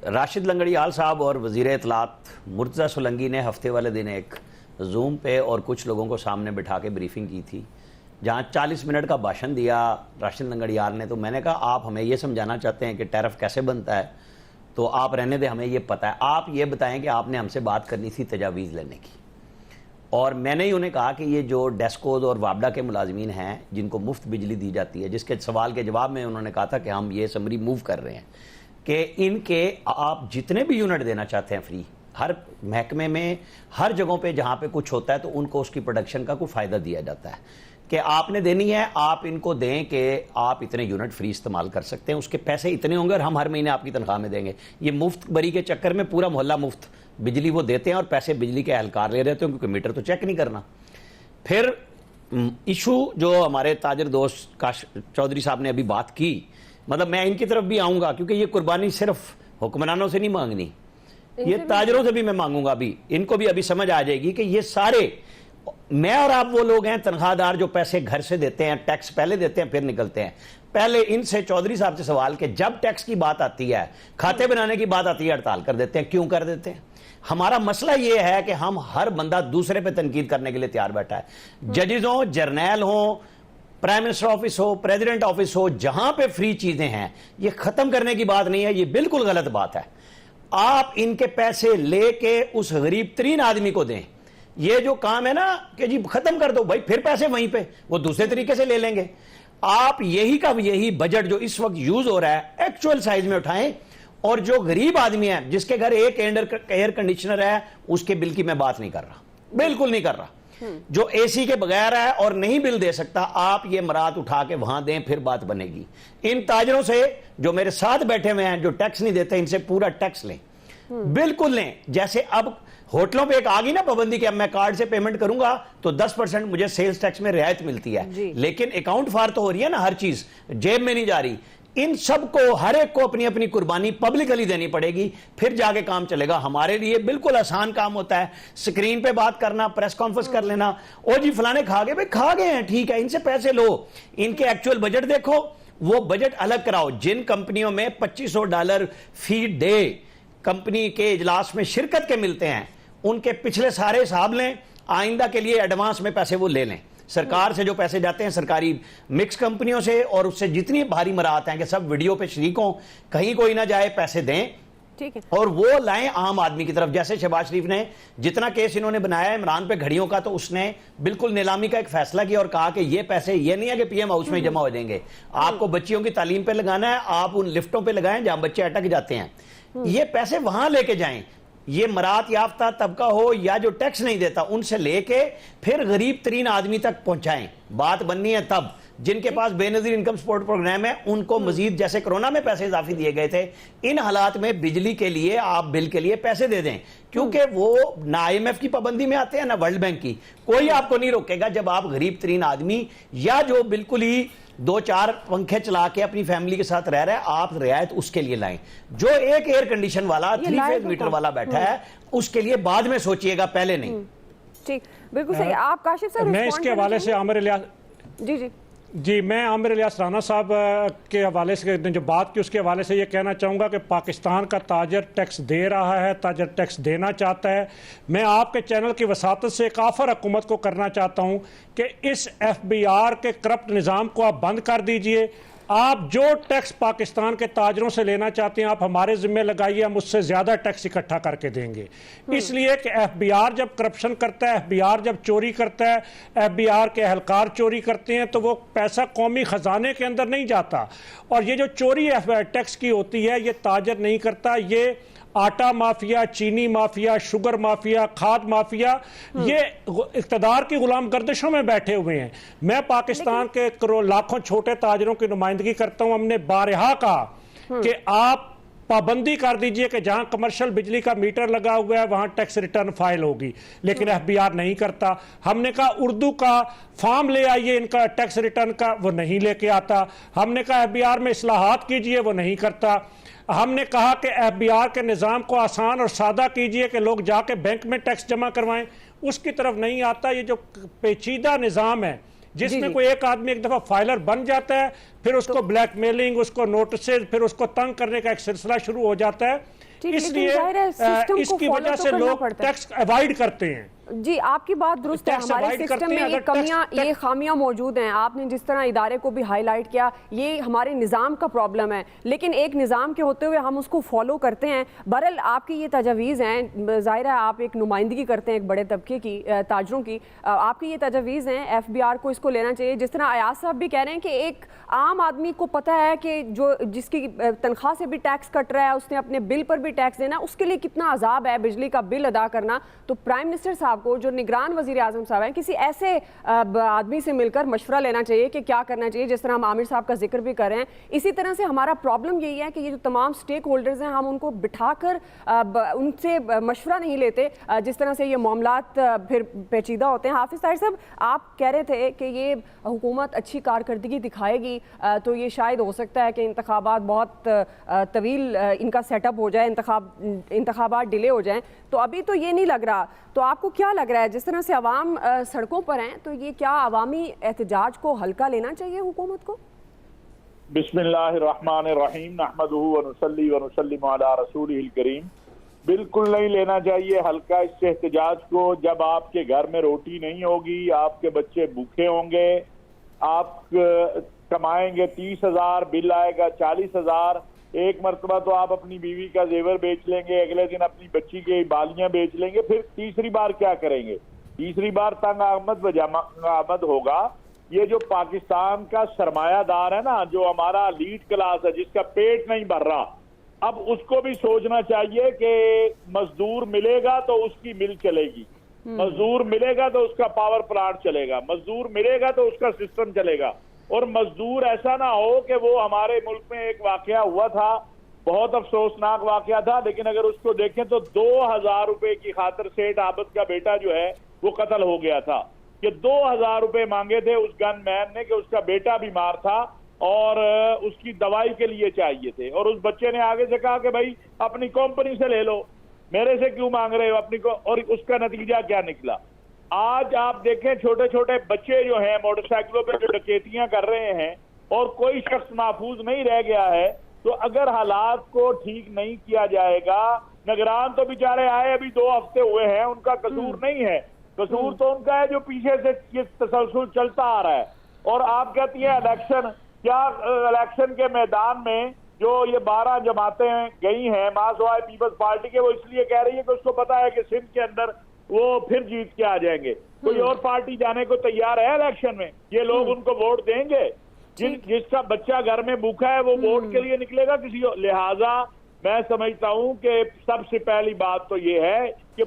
राशिद लंगड़ियाल साहब और वज़ीर इत्तलात मुर्तज़ा सोलंकी ने हफ्ते वाले दिन एक जूम पे और कुछ लोगों को सामने बिठा के ब्रीफिंग की थी, जहाँ 40 मिनट का भाषण दिया राशिद लंगड़ियाल ने। तो मैंने कहा आप हमें ये समझाना चाहते हैं कि टैरिफ कैसे बनता है, तो आप रहने दें, हमें ये पता है। आप ये बताएं कि आपने हमसे बात करनी थी तजावीज़ लेने की। और मैंने ही उन्हें कहा कि ये जो डेस्कोज और वापडा के मुलाजमीन हैं जिनको मुफ्त बिजली दी जाती है, जिसके सवाल के जवाब में उन्होंने कहा था कि हम ये समरी मूव कर रहे हैं कि इनके आप जितने भी यूनिट देना चाहते हैं फ्री, हर महकमे में हर जगहों पे जहाँ पे कुछ होता है तो उनको उसकी प्रोडक्शन का कोई फ़ायदा दिया जाता है कि आपने देनी है, आप इनको दें कि आप इतने यूनिट फ्री इस्तेमाल कर सकते हैं, उसके पैसे इतने होंगे और हम हर महीने आपकी तनख्वाह में देंगे। ये मुफ्त बरी के चक्कर में पूरा मोहल्ला मुफ्त बिजली वो देते हैं और पैसे बिजली के एहलकार ले रहे थे क्योंकि मीटर तो चेक नहीं करना। फिर इशू जो हमारे ताजर दोस्त काश चौधरी साहब ने अभी बात की, मतलब मैं इनकी तरफ भी आऊँगा क्योंकि ये कुर्बानी सिर्फ हुक्मरानों से नहीं मांगनी, ये ताजरों से भी मैं मांगूंगा। अभी इनको भी अभी समझ आ जाएगी कि ये सारे, मैं और आप वो लोग हैं तनख्वाहदार जो पैसे घर से देते हैं, टैक्स पहले देते हैं फिर निकलते हैं। पहले इनसे चौधरी साहब से सवाल कि जब टैक्स की बात आती है, खाते बनाने की बात आती है, हड़ताल कर देते हैं। क्यों कर देते हैं? हमारा मसला ये है कि हम हर बंदा दूसरे पे तनकीद करने के लिए तैयार बैठा है। जजेस हो, जर्नैल हो, प्राइम मिनिस्टर ऑफिस हो, प्रेसिडेंट ऑफिस हो, जहां पे फ्री चीजें हैं, ये खत्म करने की बात नहीं है, ये बिल्कुल गलत बात है। आप इनके पैसे लेके उस गरीब तरीन आदमी को दें। ये जो काम है ना कि जी खत्म कर दो भाई, फिर पैसे वहीं पे वो दूसरे तरीके से ले लेंगे। आप यही का यही बजट जो इस वक्त यूज हो रहा है एक्चुअल साइज में उठाएं, और जो गरीब आदमी है जिसके घर एक एयर कंडीशनर है उसके बिल की मैं बात नहीं कर रहा, बिल्कुल नहीं कर रहा। जो एसी के बगैर है और नहीं बिल दे सकता, आप ये मरात उठा के वहां दें, फिर बात बनेगी। इन ताजरों से जो मेरे साथ बैठे हुए हैं जो टैक्स नहीं देते, इनसे पूरा टैक्स लें, बिल्कुल लें। जैसे अब होटलों पे एक आ गई ना पाबंदी कि अब मैं कार्ड से पेमेंट करूंगा तो 10% मुझे सेल्स टैक्स में रियायत मिलती है, लेकिन अकाउंट फार तो हो रही है ना, हर चीज जेब में नहीं जा रही। इन सबको हर एक को अपनी अपनी कुर्बानी पब्लिकली देनी पड़ेगी, फिर जाके काम चलेगा। हमारे लिए बिल्कुल आसान काम होता है स्क्रीन पे बात करना, प्रेस कॉन्फ्रेंस कर लेना, ओ जी फलाने खा गए, भाई खा गए हैं, ठीक है, इनसे पैसे लो, इनके एक्चुअल बजट देखो, वो बजट अलग कराओ। जिन कंपनियों में $2500 फी डे कंपनी के इजलास में शिरकत के मिलते हैं, उनके पिछले सारे हिसाब लें, आइंदा के लिए एडवांस में पैसे वो ले लें। सरकार से जो पैसे जाते हैं सरकारी मिक्स कंपनियों से, और उससे जितनी भारी मराहत हैं कि सब वीडियो पे शरीक हों, कहीं कोई ना जाए, पैसे दें, ठीक है, और वो लाएं आम आदमी की तरफ। जैसे शहबाज शरीफ ने जितना केस इन्होंने बनाया इमरान पे घड़ियों का, तो उसने बिल्कुल नीलामी का एक फैसला किया और कहा कि ये पैसे ये नहीं है कि पीएम हाउस में जमा हो जाएंगे, आपको बच्चियों की तालीम पे लगाना है, आप उन लिफ्टों पे लगाएं जहां बच्चे अटक जाते हैं, ये पैसे वहां लेके जाएं। ये मरात याफ्ता तबका हो या जो टैक्स नहीं देता, उनसे लेके फिर गरीब तरीन आदमी तक पहुंचाएं। बात बननी है तब जिनके पास बेनजीर इनकम सपोर्ट प्रोग्राम है उनको मजीद, जैसे कोरोना में पैसे इजाफी दिए गए थे, इन हालात में बिजली के लिए आप बिल के लिए पैसे दे दें, क्योंकि वो ना IMF की पाबंदी में आते हैं ना वर्ल्ड बैंक की। कोई आपको नहीं रोकेगा जब आप गरीब तरीन आदमी या जो बिल्कुल ही 2-4 पंखे चला के अपनी फैमिली के साथ रह रहा है, आप रियायत उसके लिए लाएं। जो एक एयर कंडीशन वाला 3 फेज मीटर वाला बैठा है उसके लिए बाद में सोचिएगा, पहले नहीं। ठीक, बिल्कुल सही। आप काशिफ साहब मैं इसके हवाले से आमिर इलियास जी मैं आमिर इलियास राना साहब के हवाले से जो बात की उसके हवाले से ये कहना चाहूँगा कि पाकिस्तान का ताजर टैक्स दे रहा है, ताजर टैक्स देना चाहता है। मैं आपके चैनल की वसातत से एक ऑफर हुकूमत को करना चाहता हूँ कि इस FBR के करप्ट निज़ाम को आप बंद कर दीजिए। आप जो टैक्स पाकिस्तान के ताजरों से लेना चाहते हैं आप हमारे जिम्मे लगाइए, हम उससे ज़्यादा टैक्स इकट्ठा करके देंगे। इसलिए कि FBR जब करप्शन करता है, FBR जब चोरी करता है, FBR के अहलकार चोरी करते हैं, तो वो पैसा कौमी ख़जाने के अंदर नहीं जाता। और ये जो चोरी टैक्स की होती है ये ताजर नहीं करता, ये आटा माफिया, चीनी माफिया, शुगर माफिया, खाद माफिया, ये इक़्तिदार की गुलाम गर्दिशों में बैठे हुए हैं। मैं पाकिस्तान के लाखों छोटे ताजरों की नुमाइंदगी करता हूं। हमने बारहा कहा कि आप पाबंदी कर दीजिए कि जहां कमर्शियल बिजली का मीटर लगा हुआ है वहां टैक्स रिटर्न फाइल होगी, लेकिन FBR नहीं करता। हमने कहा उर्दू का फॉर्म ले आइए इनका टैक्स रिटर्न का, वो नहीं लेके आता। हमने कहा FBR में इस्लाहात कीजिए, वो नहीं करता। हमने कहा कि FBR के निज़ाम को आसान और सादा कीजिए कि लोग जाके बैंक में टैक्स जमा करवाएं, उसकी तरफ नहीं आता। ये जो पेचीदा निज़ाम है जिसमें कोई एक आदमी एक दफ़ा फाइलर बन जाता है, फिर उसको ब्लैकमेलिंग, उसको नोटिस, फिर उसको तंग करने का एक सिलसिला शुरू हो जाता है। ठीक, लेकिन इसलिए जाहिर है सिस्टम को इसकी follow वजह तो से करना लोग पड़ता है। टैक्स अवॉइड करते हैं। जी, आपकी बात दुरुस्त है, टैक्स हमारे अवॉइड सिस्टम करते में हैं, ये अगर कमियां, टैक्स- ये खामियां मौजूद हैं। आपने जिस तरह इदारे को भी हाईलाइट किया, ये हमारे निज़ाम का प्रॉब्लम है, लेकिन एक निज़ाम के होते हुए हम उसको फॉलो करते हैं। बहरहाल आपकी ये तजवीज़ हैं, ज़ाहिर है आप एक नुमाइंदगी करते हैं एक बड़े तबके की, ताजरों की, आपकी ये तजवीज़ हैं, FBR को इसको लेना चाहिए। जिस तरह अयाज साहब भी कह रहे हैं कि एक आम आदमी को पता है कि जो जिसकी तनख्वाह से भी टैक्स कट रहा है, उसने अपने बिल पर भी टैक्स देना, उसके लिए कितना अजाब है बिजली का बिल अदा करना। तो प्राइम मिनिस्टर साहब को, जो निगरान वज़ीर आज़म साहब हैं, किसी ऐसे आदमी से मिलकर मशवरा लेना चाहिए कि क्या करना चाहिए, जिस तरह हम आमिर साहब का जिक्र भी कर रहे हैं। इसी तरह से हमारा प्रॉब्लम यही है कि ये जो तमाम स्टेक होल्डर्स हैं, हम उनको बिठाकर उनसे मशवरा नहीं लेते, जिस तरह से ये मामलात फिर पेचीदा होते हैं। हाफिज़ ताहिर साहब, आप कह रहे थे कि ये हुकूमत अच्छी कारकर्दगी दिखाएगी तो ये शायद हो सकता है कि इंतखाबात बहुत तवील इनका सेटअप हो जाए, इंतखाबात डिले हो जाएं। तो अभी तो ये नहीं लग रहा। तो आपको क्या लग रहा है, जिस तरह से अवाम सड़कों पर हैं, तो ये क्या अवामी एहतजाज को हल्का लेना चाहिए हुकूमत को? बिस्मिल्लाहिर्रहमानिर्रहीम नहमदुहु व नुसल्ली व नुसल्लिमु अला रसूलिहिल करीम। बिल्कुल नहीं लेना चाहिए हल्का इस एहतजाज को। जब आपके घर में रोटी नहीं होगी, आपके बच्चे भूखे होंगे, आप कमाएंगे 30,000, बिल आएगा 40,000, एक मरतबा तो आप अपनी बीवी का जेवर बेच लेंगे, अगले दिन अपनी बच्ची की बालियां बेच लेंगे, फिर तीसरी बार क्या करेंगे? तीसरी बार तंग आमद होगा। ये जो पाकिस्तान का सरमायादार है ना, जो हमारा लीड क्लास है, जिसका पेट नहीं भर रहा, अब उसको भी सोचना चाहिए कि मजदूर मिलेगा तो उसकी मिल चलेगी, मजदूर मिलेगा तो उसका पावर प्लांट चलेगा, मजदूर मिलेगा तो उसका सिस्टम चलेगा। और मजदूर ऐसा ना हो कि वो हमारे मुल्क में एक वाकया हुआ था, बहुत अफसोसनाक वाकया था, लेकिन अगर उसको देखें तो 2,000 रुपए की खातिर सेठ आबद का बेटा जो है वो कत्ल हो गया था। कि 2,000 रुपए मांगे थे उस गनमैन ने कि उसका बेटा बीमार था और उसकी दवाई के लिए चाहिए थे, और उस बच्चे ने आगे से कहा कि भाई अपनी कंपनी से ले लो, मेरे से क्यों मांग रहे हो अपनी को। और उसका नतीजा क्या निकला? आज आप देखें छोटे छोटे बच्चे जो हैं मोटरसाइकिलों पे जो डकैतियां कर रहे हैं और कोई शख्स महफूज नहीं रह गया है। तो अगर हालात को ठीक नहीं किया जाएगा, निगरान तो बेचारे आए अभी 2 हफ्ते हुए हैं, उनका कसूर नहीं है, कसूर तो उनका है जो पीछे से ये तसलसल चलता आ रहा है। और आप कहती हैं इलेक्शन, क्या इलेक्शन के मैदान में जो ये 12 जमातें गई हैं मार्क्सवादी पीपल्स पार्टी के, वो इसलिए कह रही है कि उसको पता है कि सिंध के अंदर वो फिर जीत के आ जाएंगे। कोई और पार्टी जाने को तैयार है इलेक्शन में? ये लोग उनको वोट देंगे? जिसका बच्चा घर में भूखा है वो वोट के लिए निकलेगा किसी? लिहाजा मैं समझता हूं कि सबसे पहली बात तो ये है कि